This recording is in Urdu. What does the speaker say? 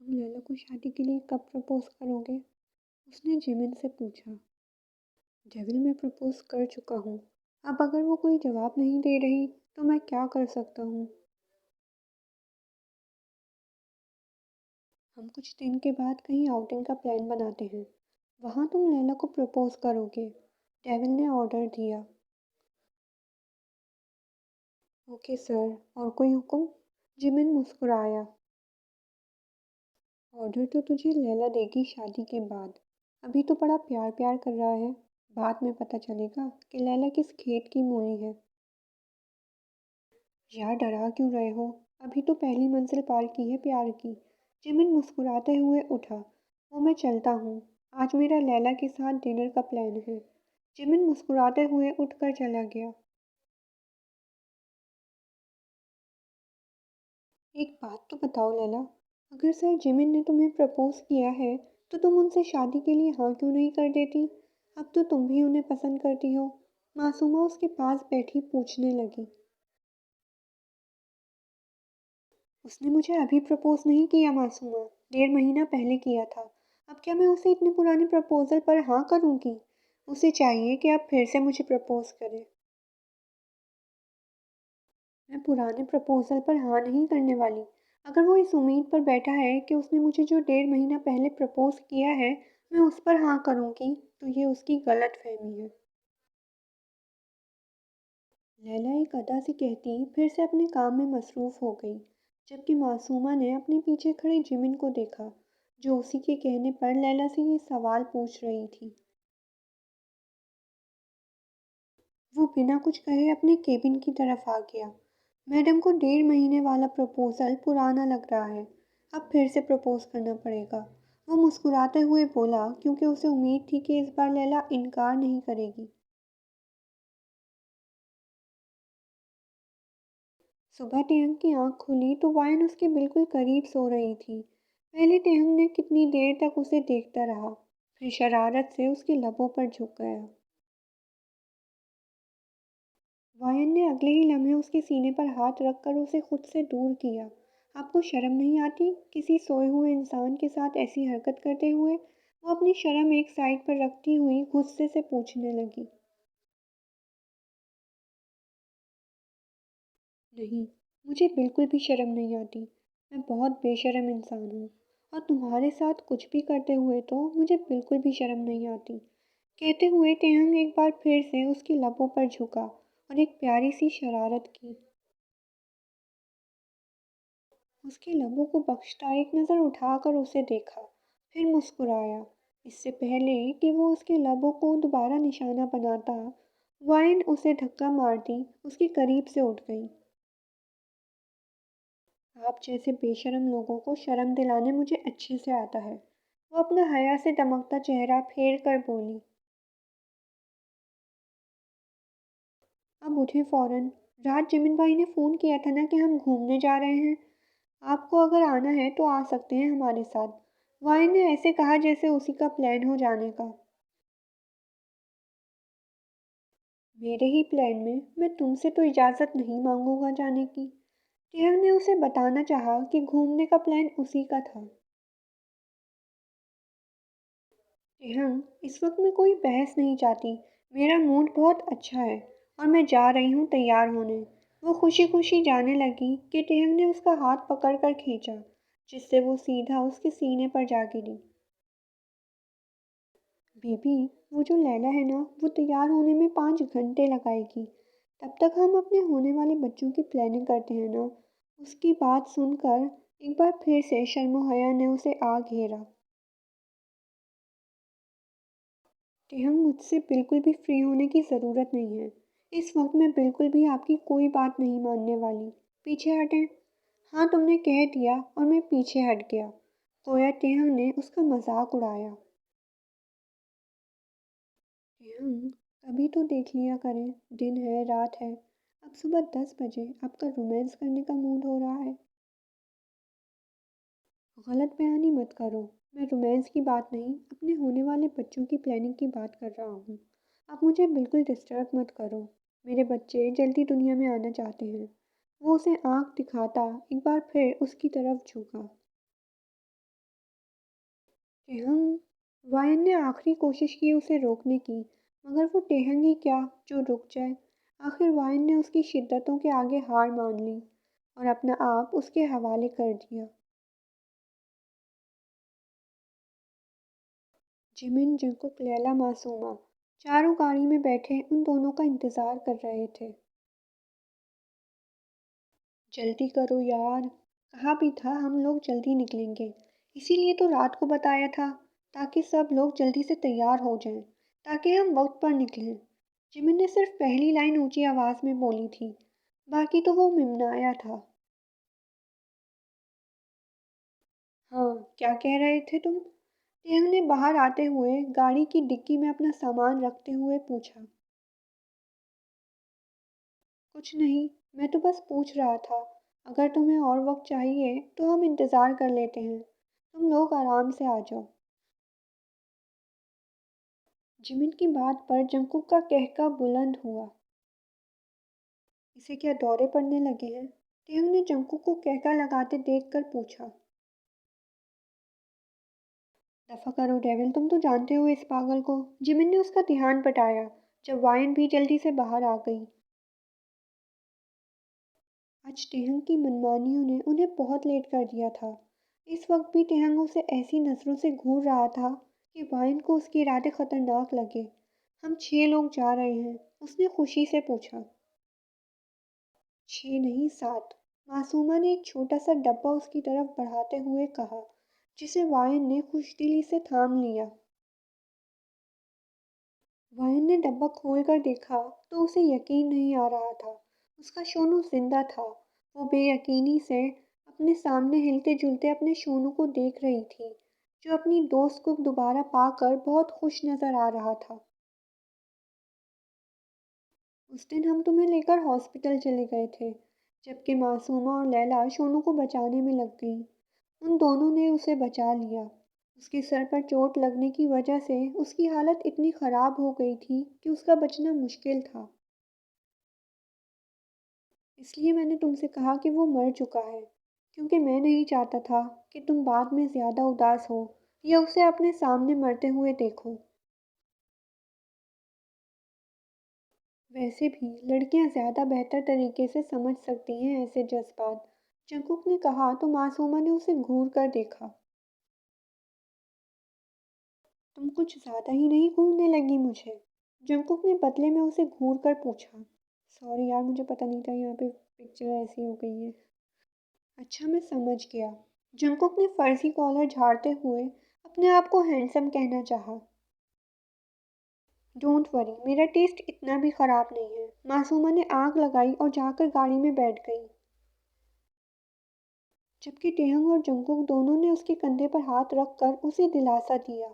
تم لیلا کو شادی کے لیے کب پرپوز کرو گے؟ اس نے جیمن سے پوچھا۔ ڈیول میں پرپوز کر چکا ہوں، اب اگر وہ کوئی جواب نہیں دے رہی تو میں کیا کر سکتا ہوں؟ ہم کچھ دن کے بعد کہیں آؤٹنگ کا پلان بناتے ہیں، وہاں تم لیلا کو پرپوز کرو گے، ڈیول نے آرڈر دیا۔ اوکے سر، اور کوئی حکم؟ جیمن مسکرایا۔ آرڈر تو تجھے لیلا دے گی شادی کے بعد، ابھی تو بڑا پیار پیار کر رہا ہے، بعد میں پتہ چلے گا کہ لیلا کس کھیت کی مولی ہے۔ یار ڈرا کیوں رہے ہو، ابھی تو پہلی منزل پار کی ہے پیار کی۔ جمن مسکراتے ہوئے اٹھا۔ وہ میں چلتا ہوں، آج میرا لیلا کے ساتھ ڈنر کا پلان ہے۔ جمن مسکراتے ہوئے اٹھ کر چلا گیا۔ ایک بات تو بتاؤ لیلا، اگر سر جمن نے تمہیں پرپوز کیا ہے تو تم ان سے شادی کے لیے ہاں کیوں نہیں کر دیتی؟ اب تو تم بھی انہیں پسند کرتی ہو۔ معصومہ اس کے پاس بیٹھی پوچھنے لگی۔ اس نے مجھے ابھی پرپوز نہیں کیا معصومہ، 1.5 مہینہ پہلے کیا تھا۔ اب کیا میں اسے اتنے پرانے پرپوزل پر ہاں کروں گی؟ اسے چاہیے کہ اب پھر سے مجھے پرپوز کرے۔ میں پرانے پرپوزل پر ہاں نہیں کرنے والی۔ اگر وہ اس امید پر بیٹھا ہے کہ اس نے مجھے جو 1.5 مہینہ پہلے پرپوز کیا ہے میں اس پر ہاں کروں گی تو یہ اس کی غلط فہمی ہے۔ لیلا ایک ادا سے کہتی پھر سے اپنے کام میں مصروف ہو گئی، جبکہ معصومہ نے اپنے پیچھے کھڑے جمن کو دیکھا، جو اسی کے کہنے پر لیلا سے یہ سوال پوچھ رہی تھی۔ وہ بنا کچھ کہے اپنے کیبن کی طرف آ گیا۔ میڈم کو 1.5 مہینے والا پرپوزل پرانا لگ رہا ہے، اب پھر سے پرپوز کرنا پڑے گا، وہ مسکراتے ہوئے بولا، کیونکہ اسے امید تھی کہ اس بار لیلا انکار نہیں کرے گی۔ صبح ٹیہنگ کی آنکھ کھلی تو وائن اس کے بالکل قریب سو رہی تھی۔ پہلے ٹیہنگ نے کتنی دیر تک اسے دیکھتا رہا، پھر شرارت سے اس کے لبوں پر جھک گیا۔ وائن نے اگلے ہی لمحے اس کے سینے پر ہاتھ رکھ کر اسے خود سے دور کیا۔ آپ کو شرم نہیں آتی کسی سوئے ہوئے انسان کے ساتھ ایسی حرکت کرتے ہوئے؟ وہ اپنی شرم ایک سائڈ پر رکھتی ہوئی غصے سے پوچھنے لگی۔ نہیں، مجھے بالکل بھی شرم نہیں آتی، میں بہت بے شرم انسان ہوں، اور تمہارے ساتھ کچھ بھی کرتے ہوئے تو مجھے بالکل بھی شرم نہیں آتی۔ کہتے ہوئے ٹیہنگ ایک بار پھر سے اس کے لبوں پر جھکا اور ایک پیاری سی شرارت کی۔ اس کے لبوں کو بخشتا ایک نظر اٹھا کر اسے دیکھا، پھر مسکرایا۔ اس سے پہلے کہ وہ اس کے لبوں کو دوبارہ نشانہ بناتا، وائن اسے دھکا مارتی اس کے قریب سے اٹھ گئی۔ آپ جیسے بے شرم لوگوں کو شرم دلانے مجھے اچھے سے آتا ہے، وہ اپنا حیا سے دمکتا چہرہ پھیر کر بولی۔ اب اٹھے فوراً، رات جمن بھائی نے فون کیا تھا نا کہ ہم گھومنے جا رہے ہیں، آپ کو اگر آنا ہے تو آ سکتے ہیں ہمارے ساتھ۔ وائن نے ایسے کہا جیسے اسی کا پلان ہو جانے کا۔ میرے ہی پلان میں تم سے تو اجازت نہیں مانگوں گا جانے کی۔ ٹیہنگ نے اسے بتانا چاہا کہ گھومنے کا پلان اسی کا تھا۔ ٹیہنگ، اس وقت میں کوئی بحث نہیں چاہتی، میرا موڈ بہت اچھا ہے اور میں جا رہی ہوں تیار ہونے۔ وہ خوشی خوشی جانے لگی کہ ٹیہنگ نے اس کا ہاتھ پکڑ کر کھینچا، جس سے وہ سیدھا اس کے سینے پر جا گری۔ بیبی، وہ جو لیلا ہے نا وہ تیار ہونے میں 5 گھنٹے لگائے گی، تب تک ہم اپنے ہونے والے بچوں کی پلاننگ کرتے ہیں نا۔ اس کی بات سن کر ایک بار پھر سے شرم و حیا نے اسے آ گھیرا۔ ٹیہنگ، مجھ سے بالکل بھی فری ہونے کی ضرورت نہیں ہے، اس وقت میں بالکل بھی آپ کی کوئی بات نہیں ماننے والی، پیچھے ہٹیں۔ ہاں تم نے کہہ دیا اور میں پیچھے ہٹ گیا، گویا ٹیہنگ نے اس کا مذاق اڑایا۔ ٹیہنگ، کبھی تو دیکھ لیا کریں، دن ہے رات ہے، اب صبح 10 بجے آپ کا رومانس کرنے کا موڈ ہو رہا ہے۔ غلط بیانی مت کرو، میں رومانس کی بات نہیں اپنے ہونے والے بچوں کی پلاننگ کی بات کر رہا ہوں۔ آپ مجھے بالکل ڈسٹرب مت کرو، میرے بچے جلدی دنیا میں آنا چاہتے ہیں۔ وہ اسے آنکھ دکھاتا ایک بار پھر اس کی طرف جھکا۔ ٹہنگ وائن نے آخری کوشش کی اسے روکنے کی، مگر وہ ٹہنگ ہی کیا جو رک جائے۔ آخر وائن نے اس کی شدتوں کے آگے ہار مان لی اور اپنا آپ اس کے حوالے کر دیا۔ جمن، جنکک، لیلا، معصومہ چاروں گاڑی میں بیٹھے ان دونوں کا انتظار کر رہے تھے۔ جلدی کرو یار، کہا بھی تھا ہم لوگ جلدی نکلیں گے، اسی لیے تو رات کو بتایا تھا تاکہ سب لوگ جلدی سے تیار ہو جائیں، تاکہ ہم وقت پر نکلیں۔ جمن نے صرف پہلی لائن اونچی آواز میں بولی تھی، باقی تو وہ ممنایا تھا۔ ہاں، کیا کہہ رہے تھے تم؟ تیانگ نے باہر آتے ہوئے گاڑی کی ڈگی میں اپنا سامان رکھتے ہوئے پوچھا۔ کچھ نہیں، میں تو بس پوچھ رہا تھا، اگر تمہیں اور وقت چاہیے تو ہم انتظار کر لیتے ہیں، تم لوگ آرام سے آ جاؤ۔ جمن کی بات پر جنکو کا کہکا بلند ہوا۔ اسے کیا دورے پڑنے لگے ہیں؟ تیانگ نے جنکو کو کہکا لگاتے دیکھ کر پوچھا۔ دفع کرو ڈیول، تم تو جانتے ہو اس پاگل کو۔ جمن نے اس کا دھیان بٹایا جب وائن بھی جلدی سے باہر آ گئی۔ آج ٹہنگ کی منمانیوں نے انہیں بہت لیٹ کر دیا تھا۔ اس وقت بھی ٹہنگ اسے ایسی نظروں سے گھور رہا تھا کہ وائن کو اس کے ارادے خطرناک لگے۔ ہم 6 لوگ جا رہے ہیں، اس نے خوشی سے پوچھا۔ 6 نہیں 7، معصومہ نے ایک چھوٹا سا ڈبہ اس کی طرف بڑھاتے ہوئے کہا، جسے وائن نے خوش دلی سے تھام لیا۔ وائن نے ڈبہ کھول کر دیکھا تو اسے یقین نہیں آ رہا تھا۔ اس کا شونو زندہ تھا۔ وہ بے یقینی سے اپنے سامنے ہلتے جلتے اپنے شونو کو دیکھ رہی تھی، جو اپنی دوست کو دوبارہ پا کر بہت خوش نظر آ رہا تھا۔ اس دن ہم تمہیں لے کر ہاسپٹل چلے گئے تھے، جبکہ معصومہ اور لیلا شونو کو بچانے میں لگ گئیں۔ ان دونوں نے اسے بچا لیا۔ اس کے سر پر چوٹ لگنے کی وجہ سے اس کی حالت اتنی خراب ہو گئی تھی کہ اس کا بچنا مشکل تھا۔ اس لیے میں نے تم سے کہا کہ وہ مر چکا ہے، کیونکہ میں نہیں چاہتا تھا کہ تم بعد میں زیادہ اداس ہو یا اسے اپنے سامنے مرتے ہوئے دیکھو۔ ویسے بھی لڑکیاں زیادہ بہتر طریقے سے سمجھ سکتی ہیں ایسے جذبات، جنکک نے کہا تو معصومہ نے اسے گھور کر دیکھا۔ تم کچھ زیادہ ہی نہیں گھورنے لگی مجھے؟ جنکک نے بدلے میں اسے گھور کر پوچھا۔ سوری یار، مجھے پتہ نہیں تھا یہاں پہ پکچر ایسی ہو گئی ہے۔ اچھا میں سمجھ گیا۔ جنکک نے فرضی کالر جھاڑتے ہوئے اپنے آپ کو ہینڈسم کہنا چاہا۔ ڈونٹ وری، میرا ٹیسٹ اتنا بھی خراب نہیں ہے۔ معصومہ نے آنکھ لگائی اور جا کر گاڑی میں بیٹھ گئی، جبکہ ٹہنگ اور جنکک دونوں نے اس کے کندھے پر ہاتھ رکھ کر اسے دلاسا دیا۔